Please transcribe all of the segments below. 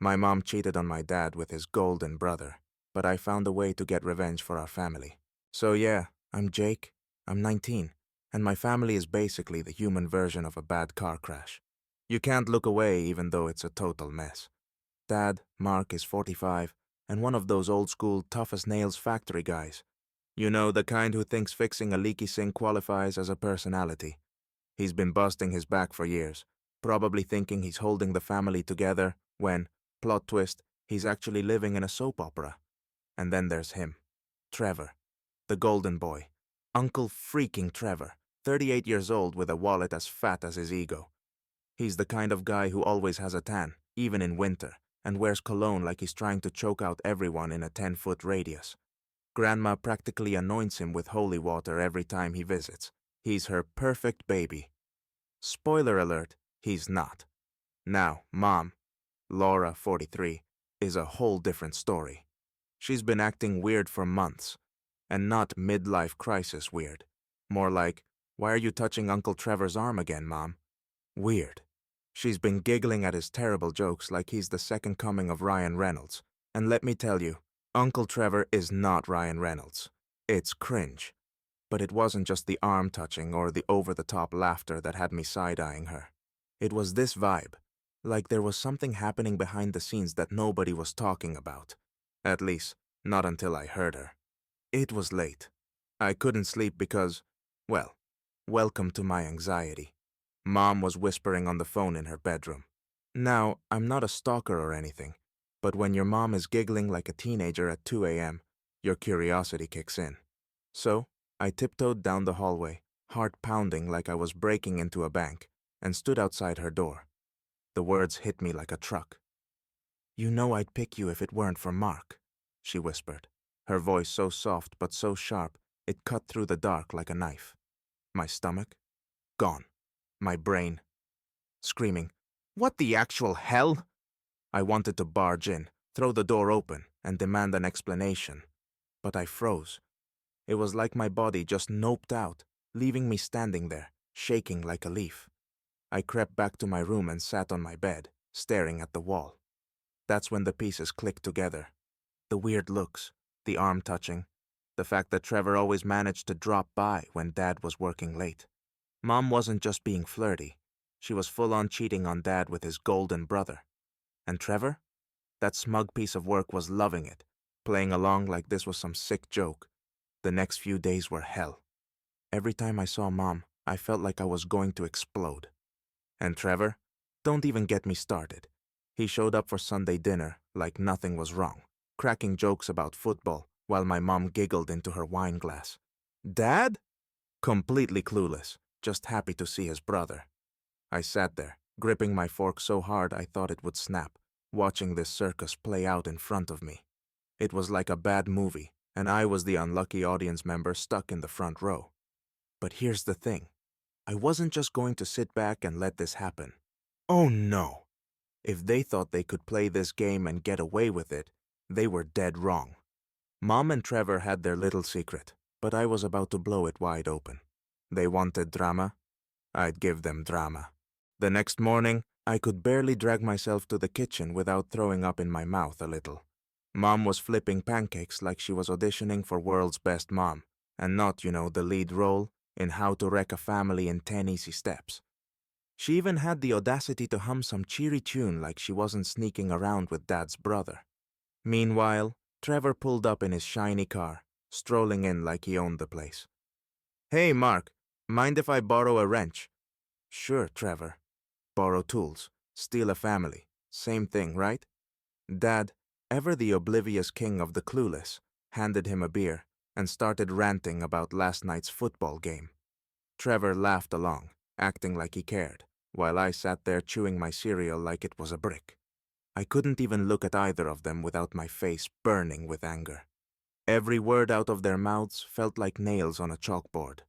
My mom cheated on my dad with his golden brother, but I found a way to get revenge for our family. So yeah, I'm Jake, I'm 19, and my family is basically the human version of a bad car crash. You can't look away even though it's a total mess. Dad, Mark, is 45, and one of those old-school tough-as-nails factory guys. You know, the kind who thinks fixing a leaky sink qualifies as a personality. He's been busting his back for years, probably thinking he's holding the family together when, plot twist, he's actually living in a soap opera. And then there's him, Trevor, the golden boy. Uncle freaking Trevor, 38 years old with a wallet as fat as his ego. He's the kind of guy who always has a tan, even in winter, and wears cologne like he's trying to choke out everyone in a 10-foot radius. Grandma practically anoints him with holy water every time he visits. He's her perfect baby. Spoiler alert, he's not. Now, Mom, Laura, 43, is a whole different story. She's been acting weird for months. And not midlife crisis weird. More like, why are you touching Uncle Trevor's arm again, Mom? Weird. She's been giggling at his terrible jokes like he's the second coming of Ryan Reynolds. And let me tell you, Uncle Trevor is not Ryan Reynolds. It's cringe. But it wasn't just the arm touching or the over-the-top laughter that had me side-eyeing her. It was this vibe, like there was something happening behind the scenes that nobody was talking about. At least, not until I heard her. It was late. I couldn't sleep because, well, welcome to my anxiety. Mom was whispering on the phone in her bedroom. Now, I'm not a stalker or anything, but when your mom is giggling like a teenager at 2 a.m., your curiosity kicks in. So, I tiptoed down the hallway, heart pounding like I was breaking into a bank, and stood outside her door. The words hit me like a truck. "You know I'd pick you if it weren't for Mark," she whispered, her voice so soft but so sharp it cut through the dark like a knife. My stomach? Gone. My brain? Screaming, "What the actual hell?" I wanted to barge in, throw the door open, and demand an explanation. But I froze. It was like my body just noped out, leaving me standing there, shaking like a leaf. I crept back to my room and sat on my bed, staring at the wall. That's when the pieces clicked together. The weird looks, the arm touching, the fact that Trevor always managed to drop by when Dad was working late. Mom wasn't just being flirty. She was full-on cheating on Dad with his golden brother. And Trevor? That smug piece of work was loving it, playing along like this was some sick joke. The next few days were hell. Every time I saw Mom, I felt like I was going to explode. And Trevor? Don't even get me started. He showed up for Sunday dinner like nothing was wrong, cracking jokes about football while my mom giggled into her wine glass. Dad? Completely clueless, just happy to see his brother. I sat there, gripping my fork so hard I thought it would snap, watching this circus play out in front of me. It was like a bad movie, and I was the unlucky audience member stuck in the front row. But here's the thing. I wasn't just going to sit back and let this happen. Oh no! If they thought they could play this game and get away with it, they were dead wrong. Mom and Trevor had their little secret, but I was about to blow it wide open. They wanted drama. I'd give them drama. The next morning, I could barely drag myself to the kitchen without throwing up in my mouth a little. Mom was flipping pancakes like she was auditioning for World's Best Mom, and not, the lead role in How to Wreck a Family in 10 Easy Steps. She even had the audacity to hum some cheery tune like she wasn't sneaking around with Dad's brother. Meanwhile, Trevor pulled up in his shiny car, strolling in like he owned the place. "Hey, Mark, mind if I borrow a wrench?" "Sure, Trevor." Borrow tools, steal a family, same thing, right? Dad, ever the oblivious king of the clueless, handed him a beer and started ranting about last night's football game. Trevor laughed along, acting like he cared, while I sat there chewing my cereal like it was a brick. I couldn't even look at either of them without my face burning with anger. Every word out of their mouths felt like nails on a chalkboard.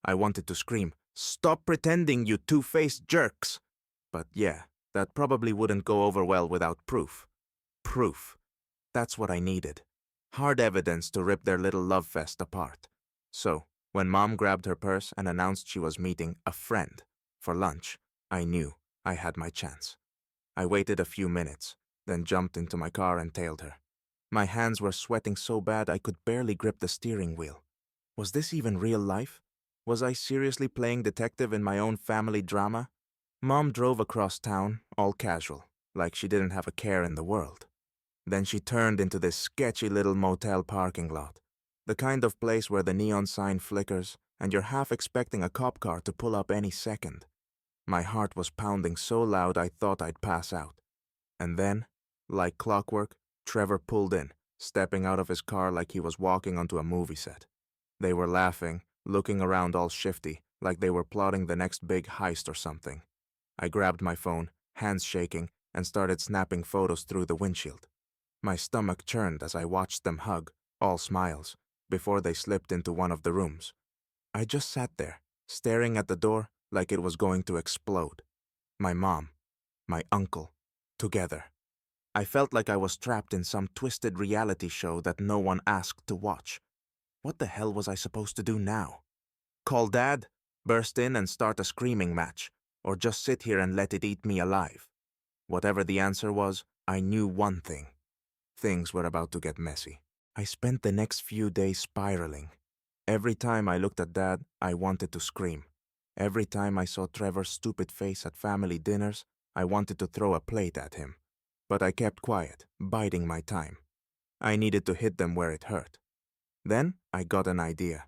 I wanted to scream, "Stop pretending, you two-faced jerks!" But yeah, that probably wouldn't go over well without proof. Proof. That's what I needed. Hard evidence to rip their little love fest apart. So, when Mom grabbed her purse and announced she was meeting a friend for lunch, I knew I had my chance. I waited a few minutes, then jumped into my car and tailed her. My hands were sweating so bad I could barely grip the steering wheel. Was this even real life? Was I seriously playing detective in my own family drama? Mom drove across town, all casual, like she didn't have a care in the world. Then she turned into this sketchy little motel parking lot, the kind of place where the neon sign flickers and you're half expecting a cop car to pull up any second. My heart was pounding so loud I thought I'd pass out. And then, like clockwork, Trevor pulled in, stepping out of his car like he was walking onto a movie set. They were laughing, looking around all shifty, like they were plotting the next big heist or something. I grabbed my phone, hands shaking, and started snapping photos through the windshield. My stomach churned as I watched them hug, all smiles, before they slipped into one of the rooms. I just sat there, staring at the door like it was going to explode. My mom, my uncle, together. I felt like I was trapped in some twisted reality show that no one asked to watch. What the hell was I supposed to do now? Call Dad, burst in and start a screaming match, or just sit here and let it eat me alive? Whatever the answer was, I knew one thing. Things were about to get messy. I spent the next few days spiraling. Every time I looked at Dad, I wanted to scream. Every time I saw Trevor's stupid face at family dinners, I wanted to throw a plate at him. But I kept quiet, biding my time. I needed to hit them where it hurt. Then I got an idea.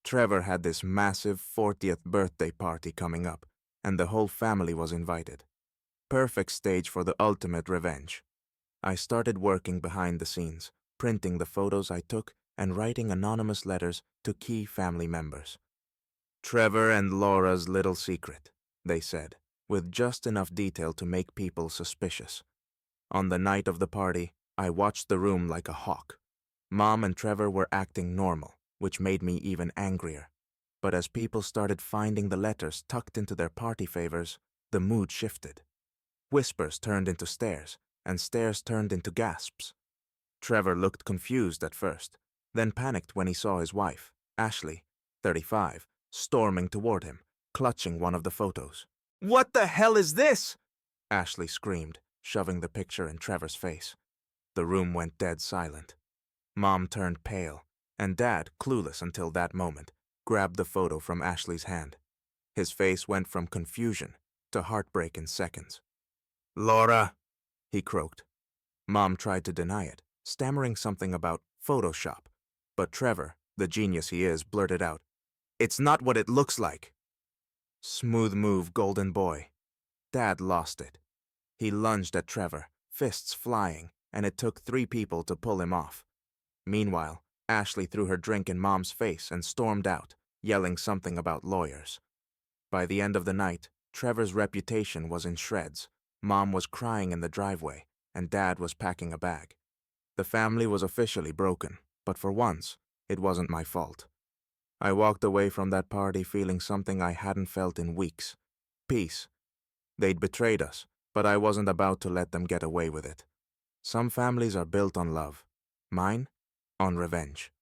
Trevor had this massive 40th birthday party coming up, and the whole family was invited. Perfect stage for the ultimate revenge. I started working behind the scenes, printing the photos I took and writing anonymous letters to key family members. Trevor and Laura's little secret, they said, with just enough detail to make people suspicious. On the night of the party, I watched the room like a hawk. Mom and Trevor were acting normal, which made me even angrier. But as people started finding the letters tucked into their party favors, the mood shifted. Whispers turned into stares, and stares turned into gasps. Trevor looked confused at first, then panicked when he saw his wife, Ashley, 35, storming toward him, clutching one of the photos. "What the hell is this?" Ashley screamed, shoving the picture in Trevor's face. The room went dead silent. Mom turned pale, and Dad, clueless until that moment, grabbed the photo from Ashley's hand. His face went from confusion to heartbreak in seconds. "Laura," he croaked. Mom tried to deny it, stammering something about Photoshop, but Trevor, the genius he is, blurted out, "It's not what it looks like." Smooth move, golden boy. Dad lost it. He lunged at Trevor, fists flying, and it took 3 people to pull him off. Meanwhile, Ashley threw her drink in Mom's face and stormed out, yelling something about lawyers. By the end of the night, Trevor's reputation was in shreds. Mom was crying in the driveway, and Dad was packing a bag. The family was officially broken, but for once, it wasn't my fault. I walked away from that party feeling something I hadn't felt in weeks. Peace. They'd betrayed us, but I wasn't about to let them get away with it. Some families are built on love. Mine, on revenge.